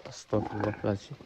Astagfirullahaladzim.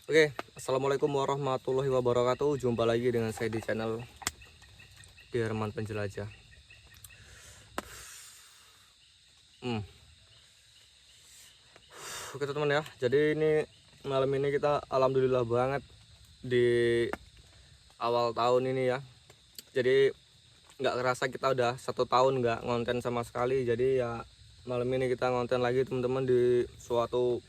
Oke, assalamualaikum warahmatullahi wabarakatuh. Jumpa lagi dengan saya di channel Firman Penjelajah. Oke teman ya, jadi ini malam ini kita alhamdulillah banget di awal tahun ini ya. Jadi nggak kerasa kita udah 1 tahun nggak ngonten sama sekali. Jadi ya malam ini kita ngonten lagi teman-teman di suatu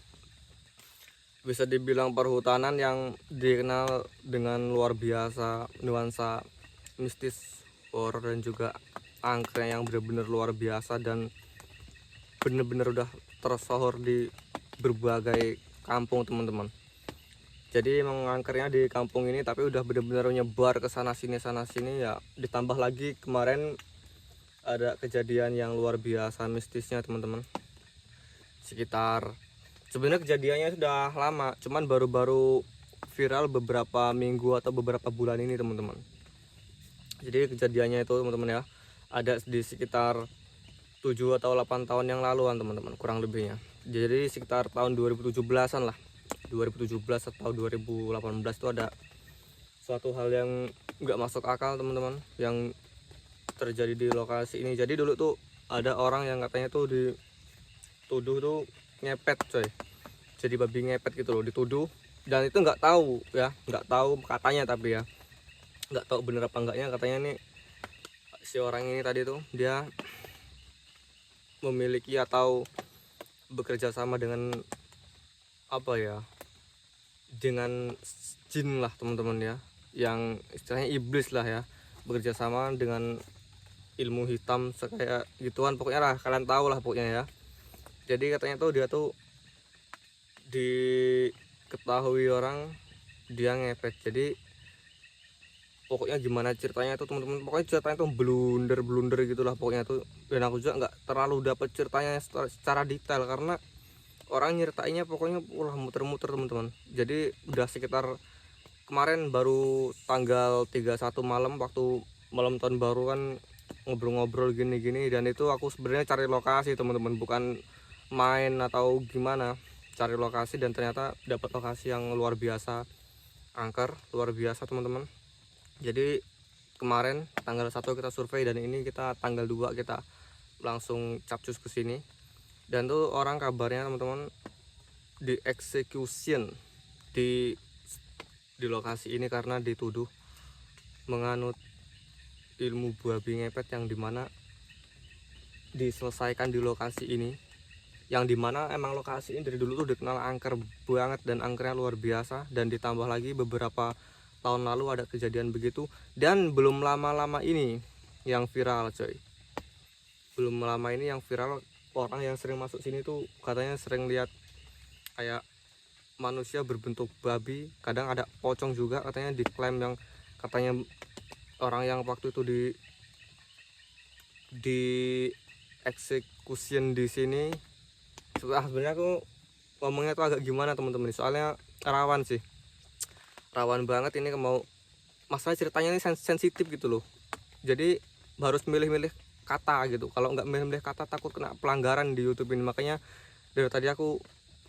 bisa dibilang perhutanan yang dikenal dengan luar biasa nuansa mistis, horor dan juga angker yang benar-benar luar biasa dan benar-benar udah tersohor di berbagai kampung teman-teman. Jadi emang angkernya di kampung ini tapi udah benar-benar nyebar ke sana sini ya. Ditambah lagi kemarin ada kejadian yang luar biasa mistisnya teman-teman. Sebenarnya kejadiannya sudah lama, cuman baru-baru viral beberapa minggu atau beberapa bulan ini teman-teman. Jadi kejadiannya itu teman-teman ya, ada di sekitar 7 atau 8 tahun yang laluan teman-teman, kurang lebihnya. Jadi sekitar tahun 2017-an lah, 2017 atau 2018 itu ada suatu hal yang nggak masuk akal teman-teman yang terjadi di lokasi ini. Jadi dulu tuh ada orang yang katanya tuh dituduh tuh ngepet coy, jadi babi ngepet gitu loh, dituduh. Dan itu nggak tahu ya, nggak tahu katanya, tapi ya nggak tahu bener apa enggaknya. Katanya nih si orang ini tadi tuh dia memiliki atau bekerja sama dengan apa ya, dengan jin lah teman-teman ya, yang istilahnya iblis lah ya, bekerja sama dengan ilmu hitam kayak gituan pokoknya lah, kalian tahu lah pokoknya ya. Jadi katanya tuh dia tuh diketahui orang dia ngepet. Jadi pokoknya gimana ceritanya itu teman-teman, pokoknya ceritanya tuh blunder gitulah pokoknya tuh. Dan aku juga nggak terlalu dapat ceritanya secara detail karena orang nyeritainnya pokoknya ulah muter-muter teman-teman. Jadi udah sekitar kemarin baru tanggal 31 malam, waktu malam tahun baru kan, ngobrol-ngobrol gini-gini. Dan itu aku sebenarnya cari lokasi teman-teman, bukan main atau gimana, cari lokasi. Dan ternyata dapat lokasi yang luar biasa angker, luar biasa teman-teman. Jadi kemarin tanggal 1 kita survei dan ini kita tanggal 2 kita langsung capcus ke sini. Dan tuh orang kabarnya teman-teman di execution di lokasi ini karena dituduh menganut ilmu babi ngepet, yang dimana diselesaikan di lokasi ini, yang dimana emang lokasi ini dari dulu tuh dikenal angker banget dan angkernya luar biasa. Dan ditambah lagi beberapa tahun lalu ada kejadian begitu. Dan belum lama-lama ini yang viral coy, belum lama ini yang viral, orang yang sering masuk sini tuh katanya sering lihat kayak manusia berbentuk babi, kadang ada pocong juga katanya, diklaim yang katanya orang yang waktu itu di execution di sini. Sebenarnya aku ngomongnya tuh agak gimana teman-teman, soalnya rawan sih, rawan banget ini. Mau masalah ceritanya ini sensitif gitu loh, jadi harus milih-milih kata gitu. Kalau nggak milih-milih kata takut kena pelanggaran di YouTube ini. Makanya dari tadi aku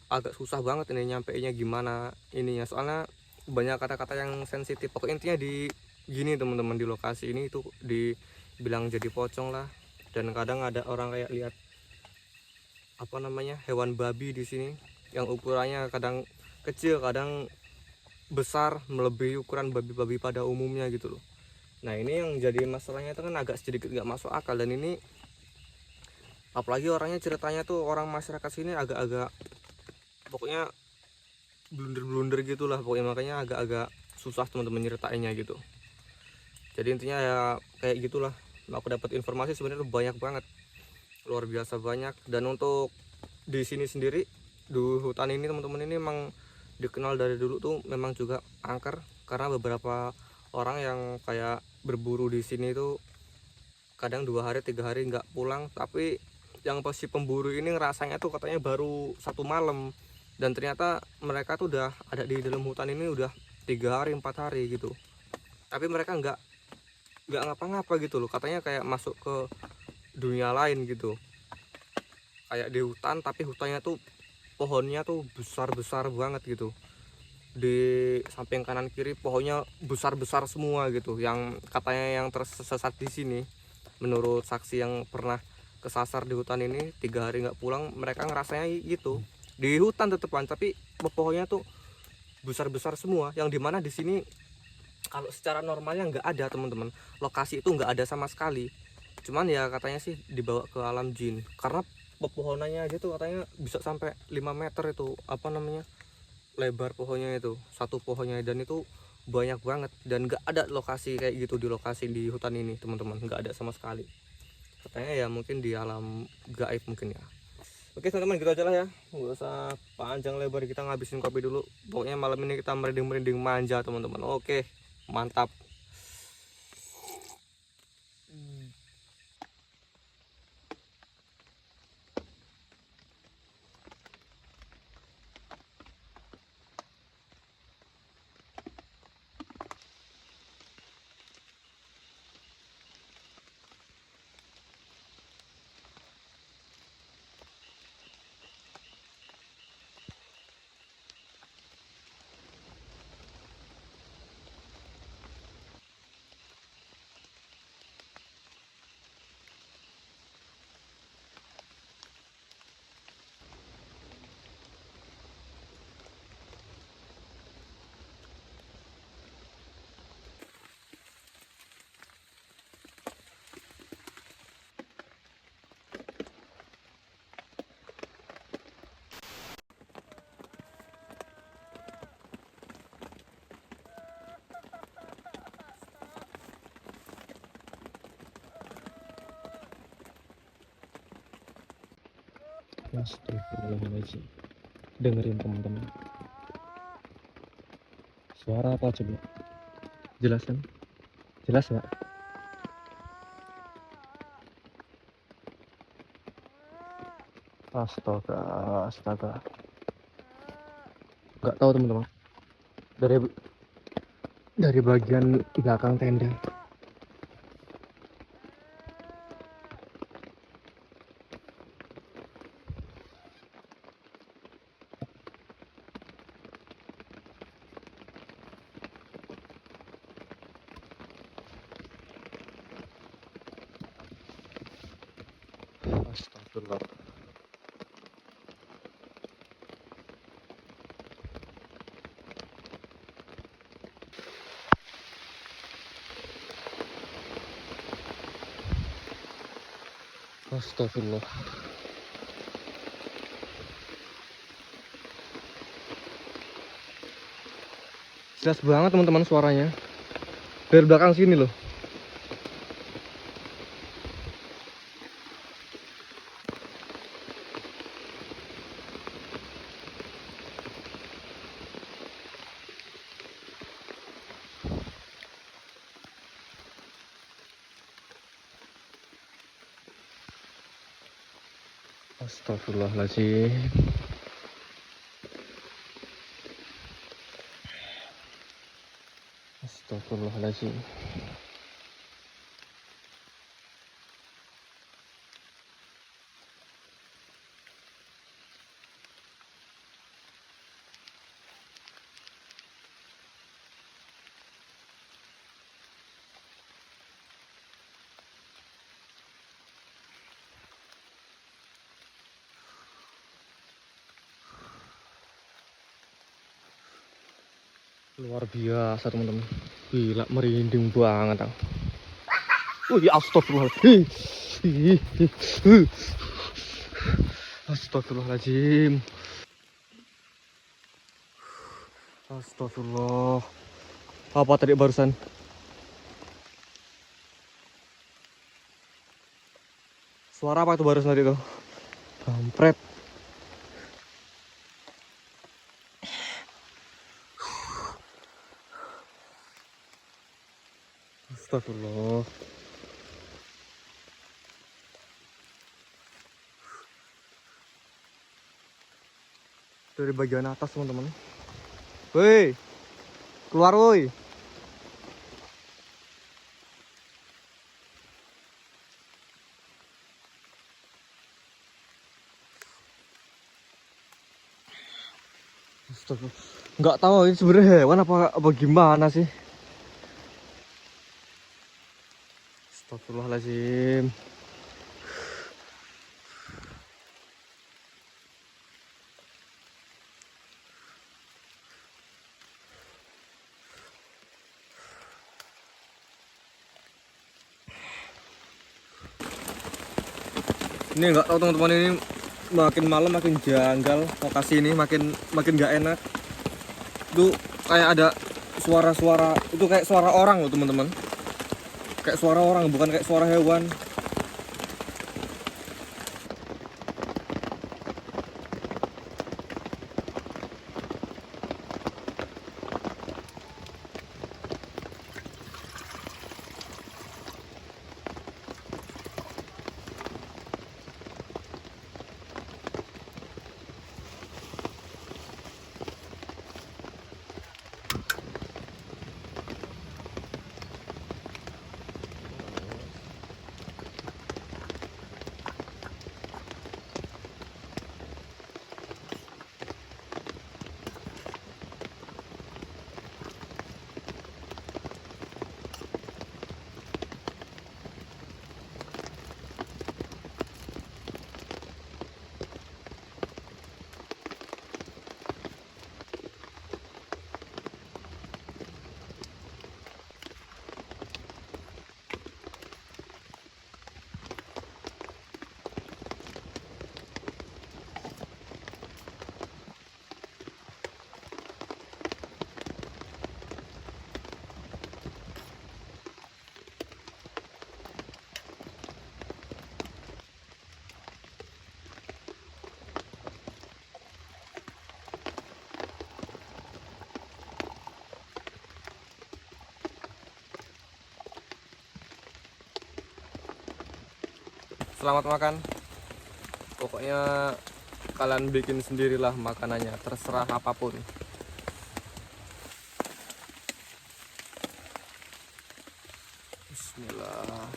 agak susah banget ini nyampeinnya gimana ininya, soalnya banyak kata-kata yang sensitif. Pokoknya intinya di gini teman-teman, di lokasi ini itu dibilang jadi pocong lah. Dan kadang ada orang kayak lihat apa namanya, hewan babi di sini yang ukurannya kadang kecil, kadang besar, melebihi ukuran babi-babi pada umumnya gitu loh. Nah ini yang jadi masalahnya itu kan agak sedikit nggak masuk akal, dan ini apalagi orangnya ceritanya tuh orang masyarakat sini agak-agak pokoknya blunder-blunder gitulah pokoknya, makanya agak-agak susah teman-teman nyeritainnya gitu. Jadi intinya ya kayak gitulah. Aku dapat informasi sebenarnya banyak banget, luar biasa banyak. Dan untuk di sini sendiri di hutan ini teman-teman, ini memang dikenal dari dulu tuh memang juga angker, karena beberapa orang yang kayak berburu di sini tuh kadang 2 hari 3 hari nggak pulang, tapi yang si pemburu ini ngerasanya tuh katanya baru 1 malam, dan ternyata mereka tuh udah ada di dalam hutan ini udah 3 hari 4 hari gitu, tapi mereka nggak ngapa-ngapa gitu loh, katanya kayak masuk ke dunia lain gitu, kayak di hutan tapi hutannya tuh pohonnya tuh besar-besar banget gitu, di samping kanan kiri pohonnya besar-besar semua gitu, yang katanya yang tersesat di sini menurut saksi yang pernah kesasar di hutan ini 3 hari nggak pulang, mereka ngerasanya gitu di hutan tetepan, tapi pohonnya tuh besar-besar semua, yang dimana di sini kalau secara normalnya nggak ada teman-teman, lokasi itu nggak ada sama sekali. Cuman ya katanya sih dibawa ke alam jin, karena pepohonannya aja tuh katanya bisa sampai 5 meter itu apa namanya, lebar pohonnya itu, satu pohonnya, dan itu banyak banget, dan nggak ada lokasi kayak gitu di lokasi di hutan ini teman-teman, nggak ada sama sekali. Katanya ya mungkin di alam gaib mungkin ya. Oke teman-teman, gitu aja lah ya, nggak usah panjang lebar, kita ngabisin kopi dulu. Pokoknya malam ini kita merinding-merinding manja teman-teman. Oke, mantap. Astagfirullahaladzim. Dengerin teman-teman. Suara apa coba? Jelasan? Jelas nggak? Astaga, astaga. Nggak tahu teman-teman. Dari bagian belakang tenda. Astagfirullah. Astagfirullah. Jelas banget teman-teman suaranya. Dari belakang sini loh. Astagfirullahaladzim. Astagfirullahaladzim. Luar biasa teman-teman. Gila merinding banget. Wih, astagfirullahaladzim. Astagfirullahaladzim. Astagfirullah. Apa tadi barusan? Suara apa itu barusan tadi tuh? Kampret. Astagfirullah. Dari bagian atas teman-teman. Woi, keluar woi. Astagfirullah. Nggak tahu ini sebenarnya hewan apa gimana sih. Astagfirullahaladzim. Ini nggak tahu teman-teman, ini makin malam makin janggal, lokasi ini makin nggak enak. Itu kayak ada suara-suara, itu kayak suara orang loh teman-teman. Kayak suara orang, bukan kayak suara hewan. Selamat makan. Pokoknya kalian bikin sendirilah makanannya, terserah apapun. Bismillah.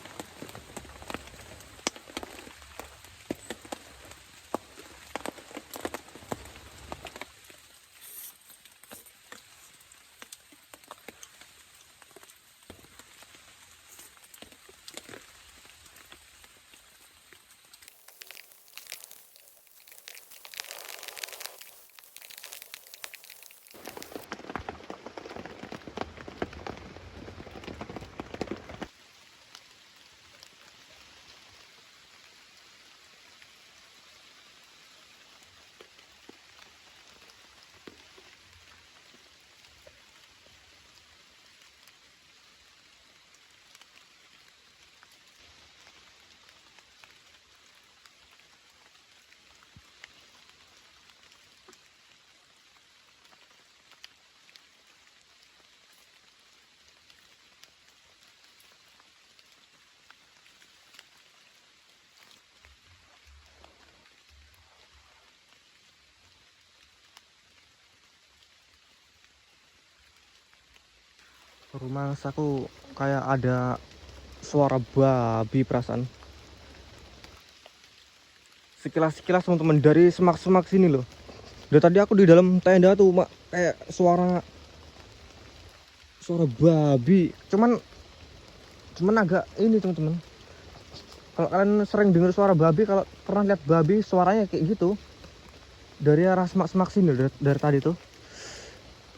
Rumah saku kayak ada suara babi perasaan. Sekilas teman-teman dari semak-semak sini loh. Dari tadi aku di dalam tenda tuh kayak suara babi. Cuman agak ini teman-teman. Kalau kalian sering dengar suara babi, kalau pernah lihat babi suaranya kayak gitu. Dari arah semak-semak sini dari tadi tuh.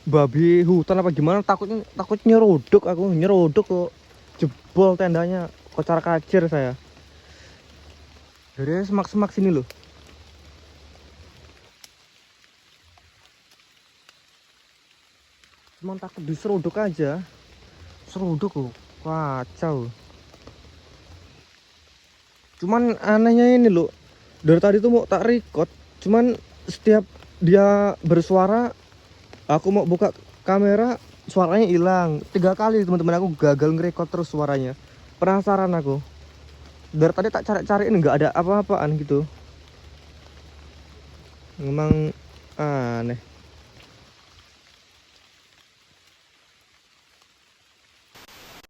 babi hutan apa gimana, takut nyeruduk kok, jebol tendanya, kocar kacir saya dari semak-semak sini loh. Cuma takut diseruduk aja, seruduk kok kacau. Cuman anehnya ini loh, dari tadi tuh mau tak record, cuman setiap dia bersuara aku mau buka kamera suaranya hilang 3 kali teman-teman. Aku gagal ngerekord terus suaranya, penasaran aku. Dari tadi tak cari-cariin nggak ada apa-apaan gitu, memang aneh.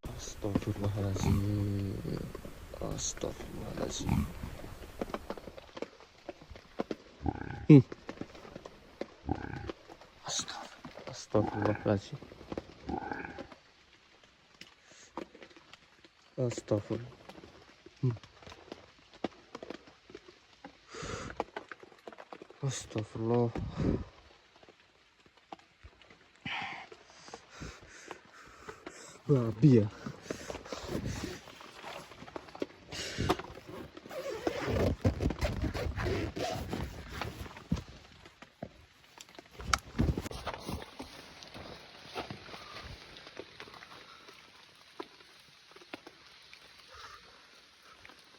Astagfirullahaladzim, astagfirullahaladzim. Astagfirullahaladzim. Astagfirullah. Astagfirullah. Babi ya.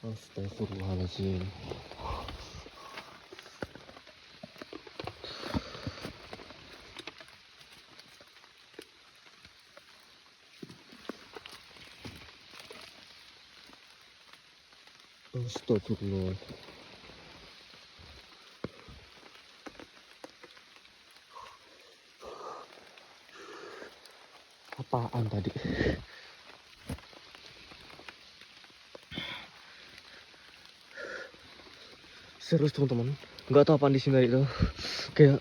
Astagfirullahaladzim. Astagfirullah. Apaan tadi? Serius teman-teman, nggak tahu apa di sini itu. Kayak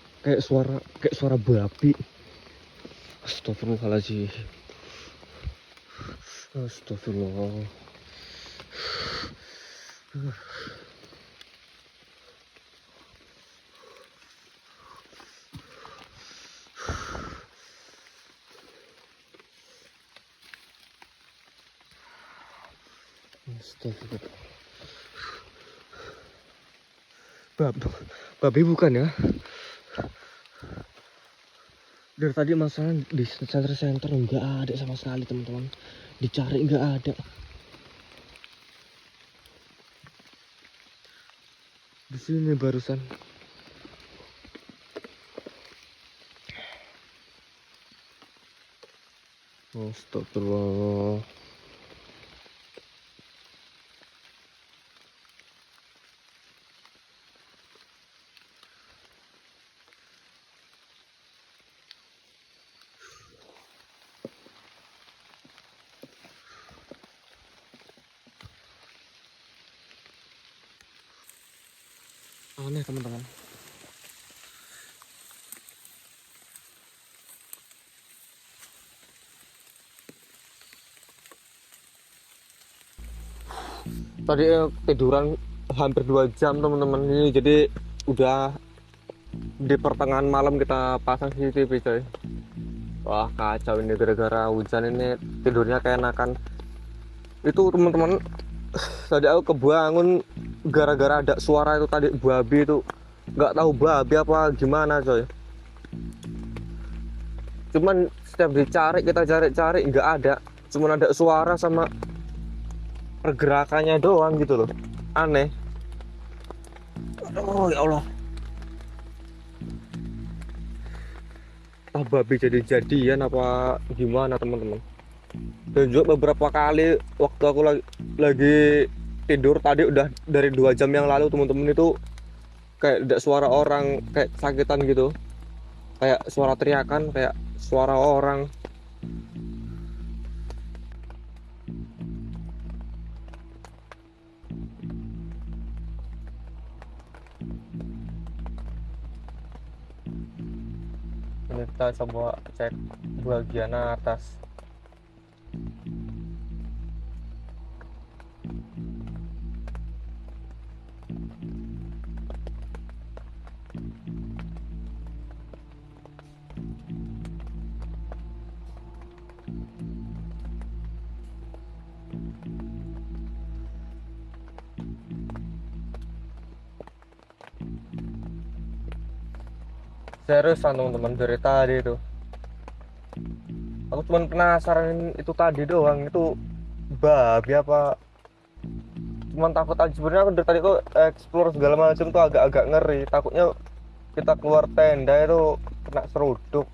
suara babi. Astagfirullahaladzim. Astagfirullah. Astagfirullah. Babi bukan ya? Dari tadi masalah di center nggak ada sama sekali teman-teman. Dicari nggak ada. Di sini barusan. Astagfirullah. Aneh teman-teman. Tadi tiduran hampir 2 jam teman-teman ini, jadi udah di pertengahan malam kita pasang CCTV coy. Wah kacau ini, gara-gara hujan ini tidurnya kayak enakan. Itu teman-teman, tadi aku kebangun gara-gara ada suara itu tadi, babi itu. Nggak tahu babi apa gimana coy. Cuman setiap dicari, kita cari-cari nggak ada. Cuman ada suara sama pergerakannya doang gitu loh. Aneh. Oh ya Allah. Babi jadi-jadian apa gimana teman-teman. Dan juga beberapa kali waktu aku lagi tidur tadi, udah dari 2 jam yang lalu teman-teman, itu kayak ada suara orang kayak sakitan gitu, kayak suara teriakan, kayak suara orang. Ini kita coba cek bagian atas. Seriusan teman-teman, dari tadi itu aku cuman penasaran itu tadi doang, itu babi apa, cuman takut aja sebenarnya. Aku dari tadi kok explore segala macam tuh agak-agak ngeri, takutnya kita keluar tenda itu kena seruduk.